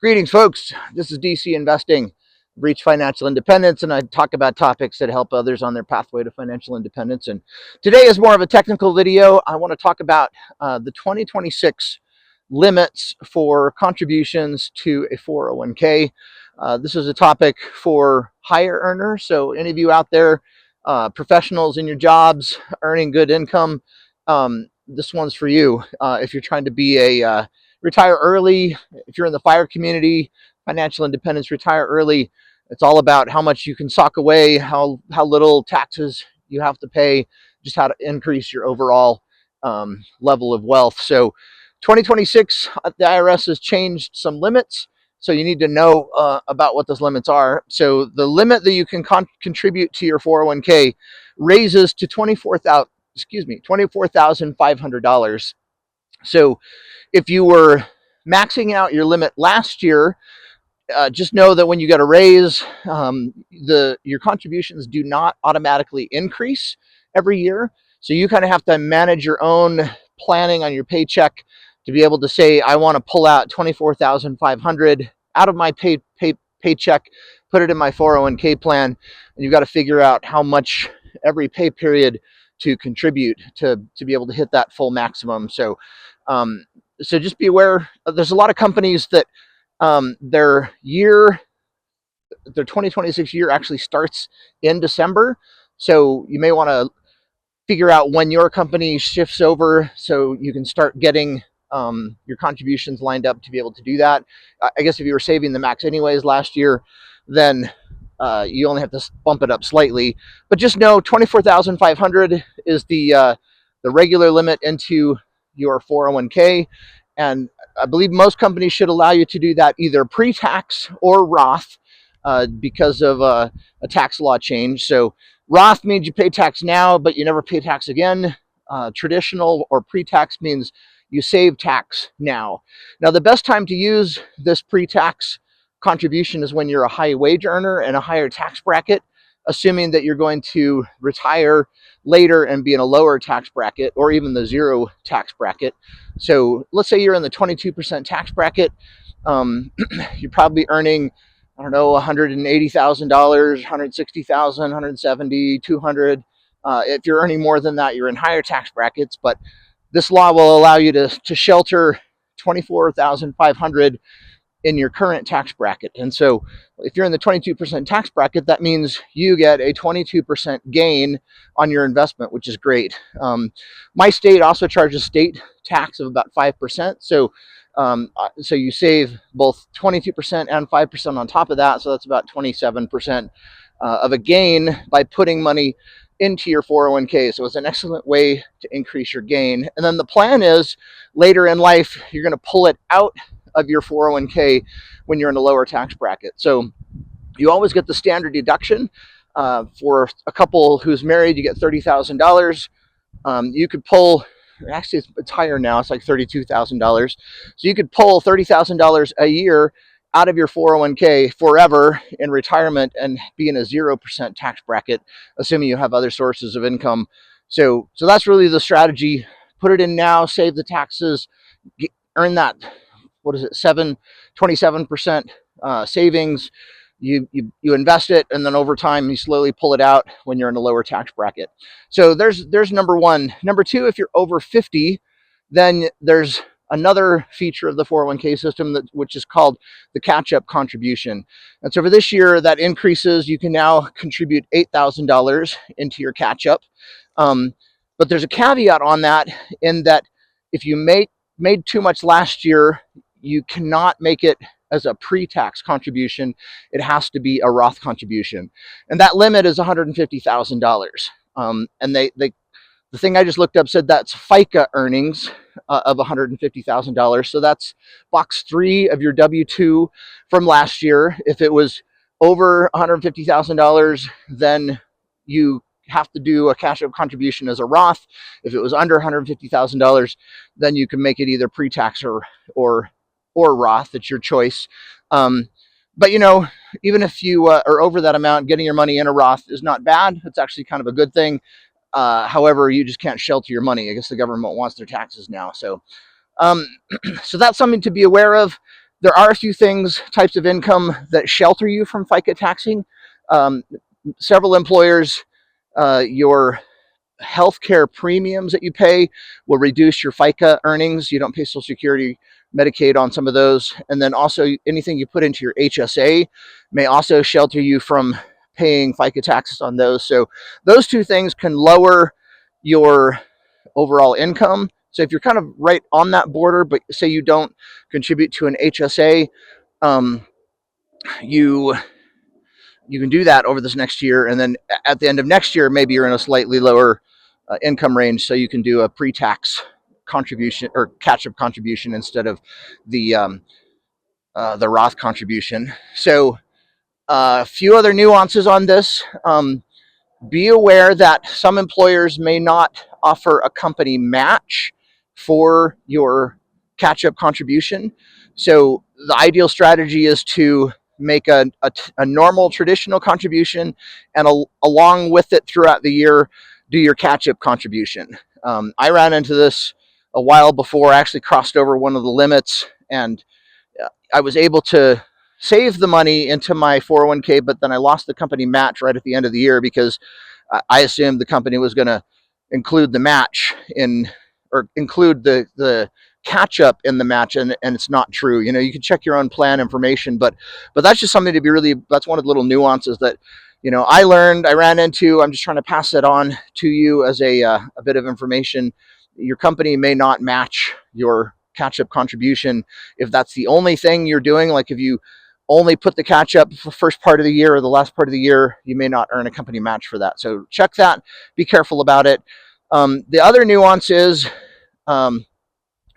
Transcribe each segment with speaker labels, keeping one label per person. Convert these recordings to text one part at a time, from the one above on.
Speaker 1: Greetings, folks. This is DC Investing, Reach Financial Independence, and I talk about topics that help others on their pathway to financial independence. And today is more of a technical video. I want to talk about the 2026 limits for contributions to a 401k. This is a topic for higher earners. So any of you out there, professionals in your jobs, earning good income, this one's for you. If you're trying to be a retire early, if you're in the fire community, financial independence, retire early. It's all about how much you can sock away, how little taxes you have to pay, just how to increase your overall level of wealth. So 2026, the IRS has changed some limits. So you need to know about what those limits are. So the limit that you can contribute to your 401k raises to $24,500. So if you were maxing out your limit last year, just know that when you get a raise, your contributions do not automatically increase every year. So you kind of have to manage your own planning on your paycheck to be able to say, I want to pull out $24,500 out of my paycheck, put it in my 401k plan, and you've got to figure out how much every pay period to contribute to be able to hit that full maximum. So just be aware. There's a lot of companies that their 2026 year actually starts in December. So you may want to figure out when your company shifts over so you can start getting your contributions lined up to be able to do that. I guess if you were saving the max anyways last year, then you only have to bump it up slightly. But just know 24,500 is the regular limit into your 401k. And I believe most companies should allow you to do that either pre-tax or Roth because of a tax law change. So Roth means you pay tax now, but you never pay tax again. Traditional or pre-tax means you save tax now. Now, the best time to use this pre-tax contribution is when you're a high wage earner and a higher tax bracket, assuming that you're going to retire later and be in a lower tax bracket or even the zero tax bracket. So let's say you're in the 22% tax bracket. You're probably earning, I don't know, $180,000, $160,000, $170,000, $200,000. If you're earning more than that, you're in higher tax brackets. But this law will allow you to shelter $24,500 in your current tax bracket. And so if you're in the 22% tax bracket, that means you get a 22% gain on your investment, which is great. My state also charges state tax of about 5%. So you save both 22% and 5% on top of that. So that's about 27% of a gain by putting money into your 401k. So it's an excellent way to increase your gain. And then the plan is later in life, you're going to pull it out of your 401k when you're in a lower tax bracket. So you always get the standard deduction. For a couple who's married, you get $30,000. You could pull, actually it's higher now, it's like $32,000. So you could pull $30,000 a year out of your 401k forever in retirement and be in a 0% tax bracket, assuming you have other sources of income. So that's really the strategy. Put it in now, save the taxes, earn that, 27% savings. You invest it, and then over time you slowly pull it out when you're in a lower tax bracket. So there's number one. Number two, if you're over 50, then there's another feature of the 401k system which is called the catch-up contribution. And so for this year, that increases. You can now contribute $8,000 into your catch-up. But there's a caveat on that, in that if you made too much last year, you cannot make it as a pre-tax contribution. It has to be a Roth contribution. And that limit is $150,000. And the thing I just looked up said that's FICA earnings of $150,000. So that's box 3 of your W-2 from last year. If it was over $150,000, then you have to do a cash-up contribution as a Roth. If it was under $150,000, then you can make it either pre-tax or Roth. It's your choice. But even if you are over that amount, getting your money in a Roth is not bad. It's actually kind of a good thing. However, you just can't shelter your money. I guess the government wants their taxes now. So that's something to be aware of. There are a few types of income that shelter you from FICA taxing. Um, Several employers, your healthcare premiums that you pay will reduce your FICA earnings. You don't pay Social Security, Medicaid on some of those. And then also anything you put into your HSA may also shelter you from paying FICA taxes on those. So those two things can lower your overall income. So if you're kind of right on that border, but say you don't contribute to an HSA, um, you you can do that over this next year, and then at the end of next year, maybe you're in a slightly lower income range, so you can do a pre-tax contribution or catch-up contribution instead of the Roth contribution. So a few other nuances on this. Be aware that some employers may not offer a company match for your catch-up contribution. So the ideal strategy is to make a normal traditional contribution, and along with it throughout the year, do your catch-up contribution. I ran into this a while before. I actually crossed over one of the limits, and I was able to save the money into my 401k, but then I lost the company match right at the end of the year because I assumed the company was going to include the match in, or include the catch up in the match, and it's not true. You know, you can check your own plan information, but that's just something to be really, that's one of the little nuances that, you know, I ran into. I'm just trying to pass it on to you as a bit of information. Your company may not match your catch up contribution if that's the only thing you're doing. Like if you only put the catch up for the first part of the year or the last part of the year, you may not earn a company match for that. So check that, be careful about it. The other nuance is, well,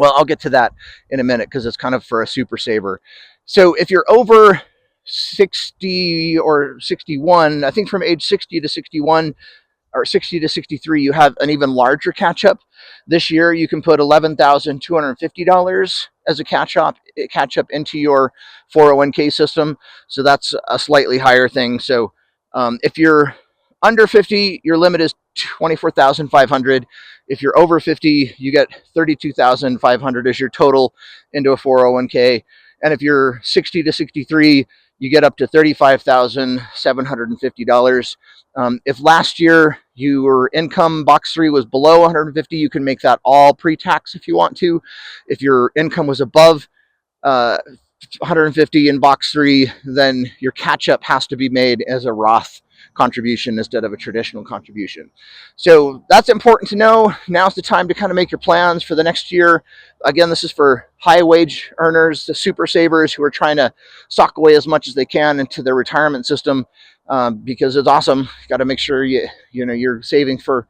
Speaker 1: I'll get to that in a minute because it's kind of for a super saver. So if you're over 60 or 61, I think from age 60 to 61, or 60 to 63, you have an even larger catch up. This year, you can put $11,250 as a catch up into your 401k system. So that's a slightly higher thing. So if you're under 50, your limit is 24,500. If you're over 50, you get 32,500 as your total into a 401k. And if you're 60 to 63, you get up to $35,750. If last year your income box 3 was below 150, you can make that all pre-tax if you want to. If your income was above 150 in box 3, then your catch-up has to be made as a Roth contribution instead of a traditional contribution. So that's important to know. Now's the time to kind of make your plans for the next year. Again, this is for high wage earners, the super savers who are trying to sock away as much as they can into their retirement system, because it's awesome. You got to make sure you're saving for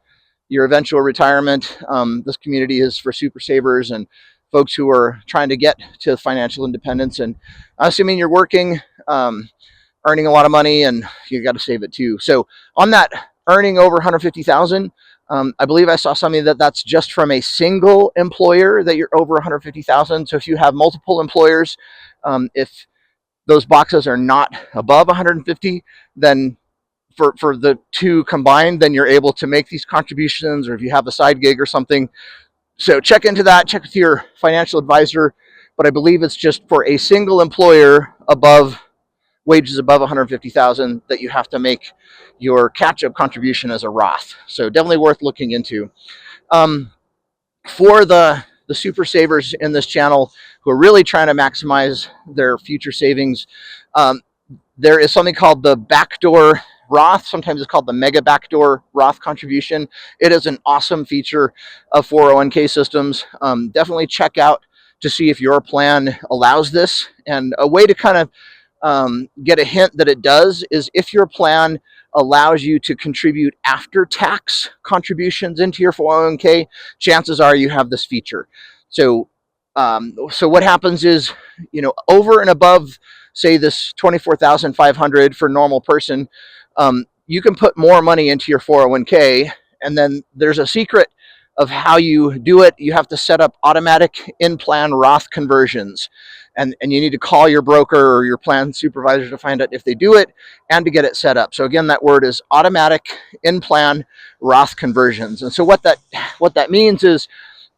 Speaker 1: your eventual retirement. This community is for super savers and folks who are trying to get to financial independence. And assuming you're working, earning a lot of money, and you got to save it too. So on that earning over 150,000, I believe I saw something that's just from a single employer that you're over 150,000. So if you have multiple employers, if those boxes are not above 150, then for the two combined, then you're able to make these contributions, or if you have a side gig or something. So check into that, check with your financial advisor, but I believe it's just for a single employer above wages above 150,000 that you have to make your catch-up contribution as a Roth. So definitely worth looking into. For the super savers in this channel who are really trying to maximize their future savings, there is something called the backdoor Roth. Sometimes it's called the mega backdoor Roth contribution. It is an awesome feature of 401k systems. Definitely check out to see if your plan allows this. And a way to kind of get a hint that it does is if your plan allows you to contribute after tax contributions into your 401k, chances are you have this feature. So what happens is, over and above, say, this 24,500 for normal person, you can put more money into your 401k, and then there's a secret of how you do it. You have to set up automatic in-plan Roth conversions, and you need to call your broker or your plan supervisor to find out if they do it and to get it set up. So again, that word is automatic in-plan Roth conversions. And so what that means is,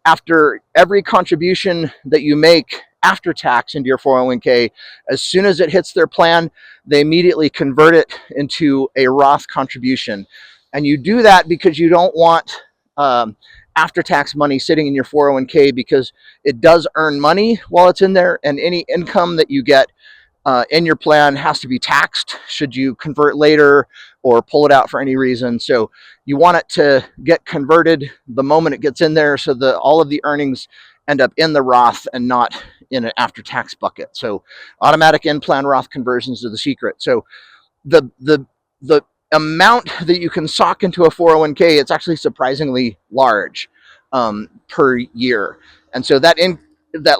Speaker 1: after every contribution that you make after tax into your 401k. As soon as it hits their plan, they immediately convert it into a Roth contribution. And you do that because you don't want after tax money sitting in your 401k, because it does earn money while it's in there, and any income that you get in your plan has to be taxed should you convert later or pull it out for any reason. So you want it to get converted the moment it gets in there, so that all of the earnings end up in the Roth and not in an after tax bucket. So automatic in plan Roth conversions are the secret. So the amount that you can sock into a 401k, it's actually surprisingly large per year. And so that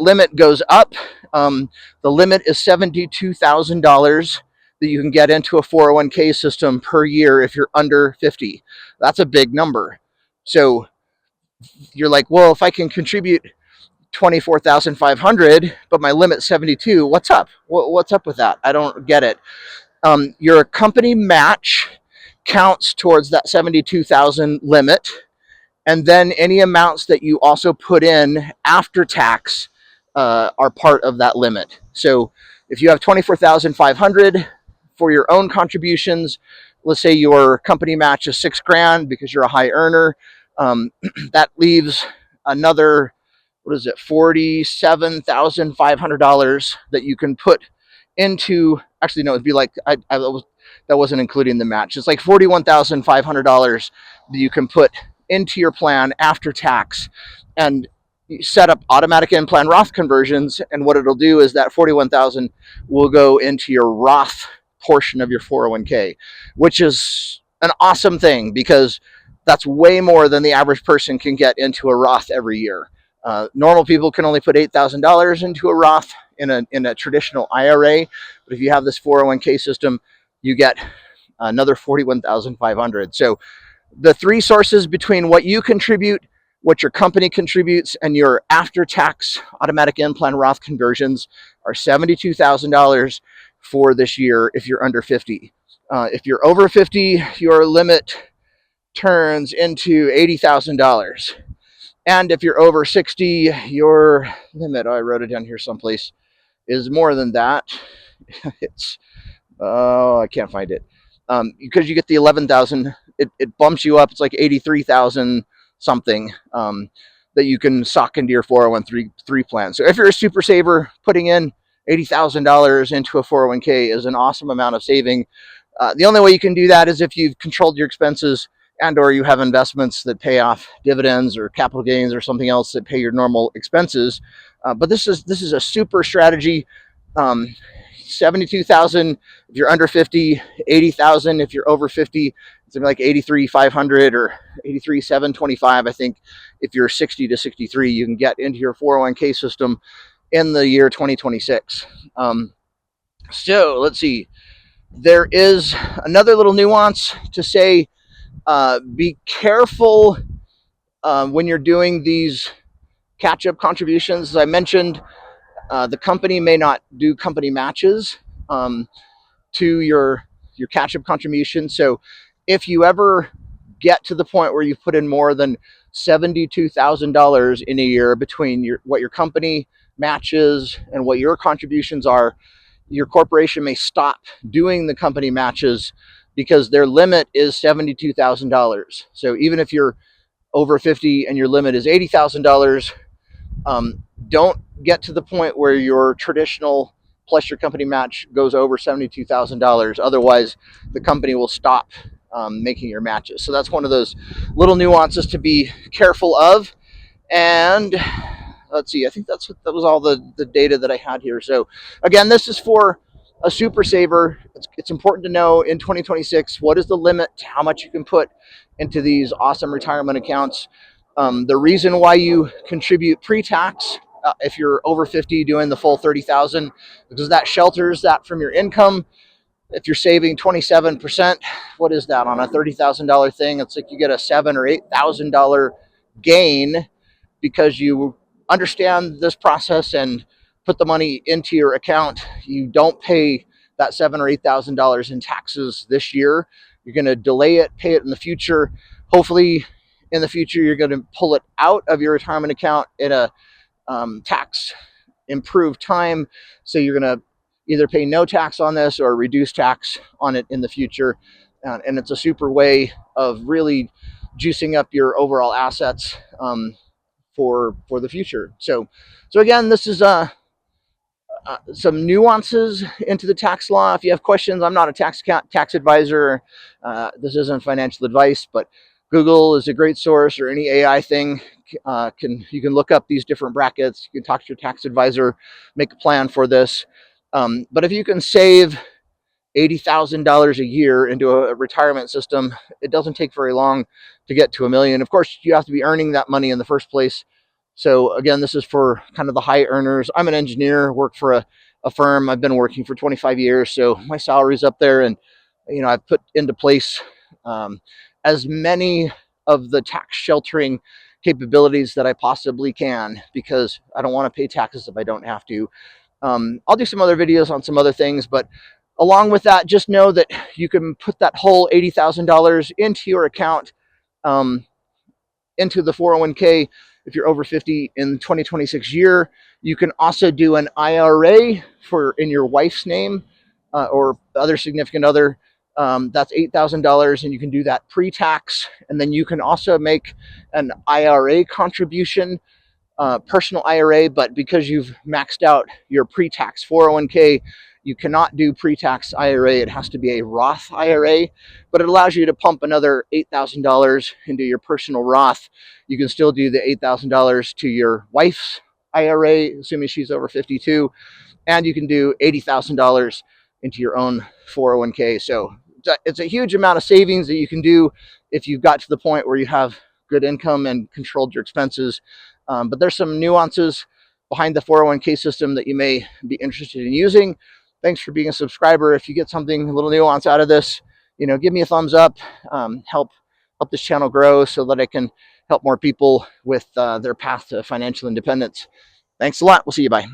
Speaker 1: limit goes up. The limit is $72,000 that you can get into a 401k system per year if you're under 50. That's a big number. So you're like, well, if I can contribute 24,500, but my limit's 72, what's up? What's up with that? I don't get it. Your company match counts towards that 72,000 limit, and then any amounts that you also put in after tax are part of that limit. So if you have 24,500 for your own contributions, let's say your company match is $6,000 because you're a high earner, that leaves another, what is it, $47,500 that you can put into. Actually, no, it'd be like that wasn't including the match. It's like $41,500 that you can put into your plan after tax, and set up automatic in plan Roth conversions. And what it'll do is that 41,000 will go into your Roth portion of your 401k, which is an awesome thing, because that's way more than the average person can get into a Roth every year. Normal people can only put $8,000 into a Roth in a traditional IRA, but if you have this 401k system, you get another 41,500. So the three sources between what you contribute, what your company contributes, and your after-tax automatic in-plan Roth conversions are $72,000 for this year if you're under 50. If you're over 50, your limit turns into $80,000. And if you're over 60, your limit, I wrote it down here someplace, is more than that. It's, I can't find it. Because you get the 11,000, it bumps you up. It's like 83,000 something that you can sock into your 401k plan. So if you're a super saver, putting in $80,000 into a 401k is an awesome amount of saving. The only way you can do that is if you've controlled your expenses, and or you have investments that pay off dividends or capital gains or something else that pay your normal expenses. But this is a super strategy. 72,000 if you're under 50, 80,000 if you're over 50. It's like 83,500 or 83,725. I think if you're 60 to 63, you can get into your 401k system in the year 2026. So let's see. There is another little nuance to say. Be careful when you're doing these catch-up contributions. As I mentioned, the company may not do company matches to your catch-up contribution. So if you ever get to the point where you've put in more than $72,000 in a year between what your company matches and what your contributions are, your corporation may stop doing the company matches because their limit is $72,000. So even if you're over 50 and your limit is $80,000, don't get to the point where your traditional plus your company match goes over $72,000. Otherwise, the company will stop making your matches. So that's one of those little nuances to be careful of. And let's see, I think that was all the data that I had here. So again, this is for a super saver. It's important to know in 2026, what is the limit to how much you can put into these awesome retirement accounts. The reason why you contribute pre-tax, if you're over 50 doing the full 30,000, because that shelters that from your income. If you're saving 27%, what is that on a $30,000 thing? It's like you get a $7,000 or $8,000 gain because you understand this process and put the money into your account. You don't pay that $7,000 or $8,000 in taxes this year. You're going to delay it, pay it in the future. Hopefully, in the future, you're going to pull it out of your retirement account in a tax improve time. So you're going to either pay no tax on this or reduce tax on it in the future. And it's a super way of really juicing up your overall assets for the future. So again, this is some nuances into the tax law. If you have questions, I'm not a tax advisor. This isn't financial advice, but Google is a great source, or any AI thing. You can look up these different brackets. You can talk to your tax advisor, make a plan for this. But if you can save $80,000 a year into a retirement system, it doesn't take very long to get to $1 million. Of course, you have to be earning that money in the first place. So again, this is for kind of the high earners. I'm an engineer, work for a firm. I've been working for 25 years, so my salary's up there, and I've put into place as many of the tax sheltering capabilities that I possibly can, because I don't want to pay taxes if I don't have to. I'll do some other videos on some other things, but along with that, just know that you can put that whole $80,000 into your account, into the 401k if you're over 50 in 2026 year. You can also do an IRA in your wife's name, or other significant other. That's $8,000, and you can do that pre-tax. And then you can also make an IRA contribution, personal IRA, but because you've maxed out your pre-tax 401k, you cannot do pre-tax IRA. It has to be a Roth IRA, but it allows you to pump another $8,000 into your personal Roth. You can still do the $8,000 to your wife's IRA, assuming she's over 52, and you can do $80,000 into your own 401k. So it's a huge amount of savings that you can do if you've got to the point where you have good income and controlled your expenses. But there's some nuances behind the 401k system that you may be interested in using. Thanks for being a subscriber. If you get something, a little nuance out of this, give me a thumbs up. Help this channel grow so that I can help more people with their path to financial independence. Thanks a lot. We'll see you. Bye.